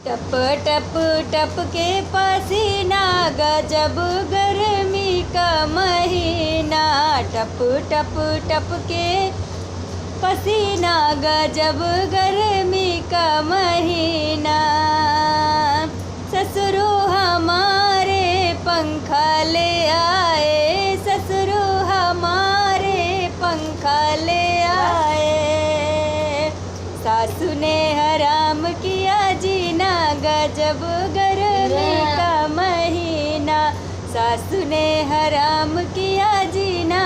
टप टप टप के पसीना गजब गर्मी का महीना। टप टप टप के पसीना गजब गर्मी का महीना। ससुरो हमारे पंखा ले आए, ससुरो हमारे पंखा ले आए। सासू ने हराम किया जीना गजब गर्मी का महीना। सासू ने हराम किया जीना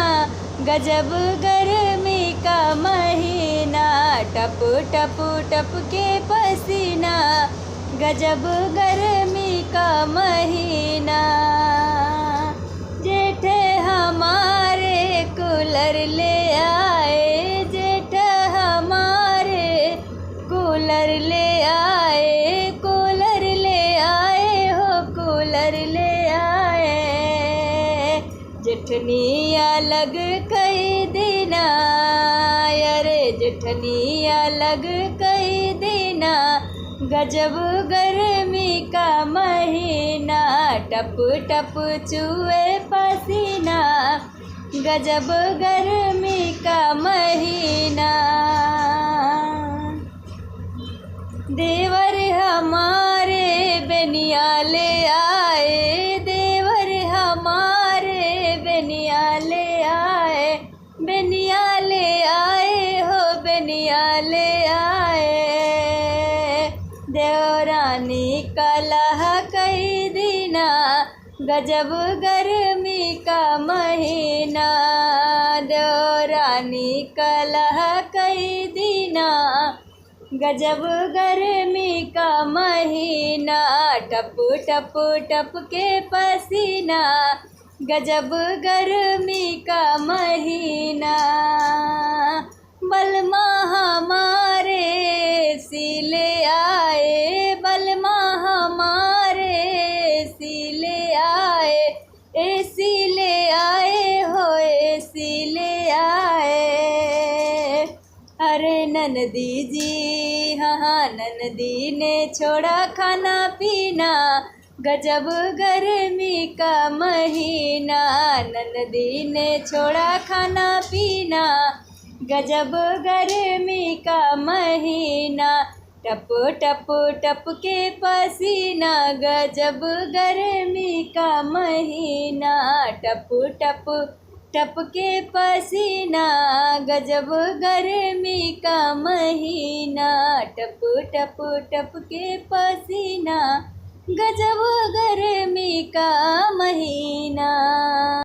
गजब गर्मी का महीना। टप टप टप के पसीना गजब गर्मी का महीना। जेठ हमारे कूलर ले आए, जेठ हमारे कूलर ले आए, कूलर ले आए हो कूलर ले आए। जेठनी अलग कई दिना, अरे जेठनी अलग कई दिना गजब गर्मी का महीना। टप टप चुए पसीना गजब गर्मी का महीना। देवर हमारे बेनिया ले आए, देवर हमारे बेनिया ले आए, बेनिया ले आए हो बेनिया ले आए। देवरानी कलह कई दिना गजब गर्मी का महीना। देवरानी कलह कई दिना गजब गर्मी का महीना। टप टप टप के पसीना गजब गर्मी का महीना। बलमा हमारे सिले आए, बलमा हमारे सिले आए, एसी ले आए हो एसी ले आए। अरे ननदी जी हाँ ननदी ने छोड़ा खाना पीना गजब गर्मी का महीना। ननदी ने छोड़ा खाना पीना गजब गर्मी का महीना। टप टप टप के पसीना गजब गर्मी का महीना। टप टप टप के पसीना गजब गर्मी का महीना। टप टप टप के पसीना गजब गर्मी का महीना।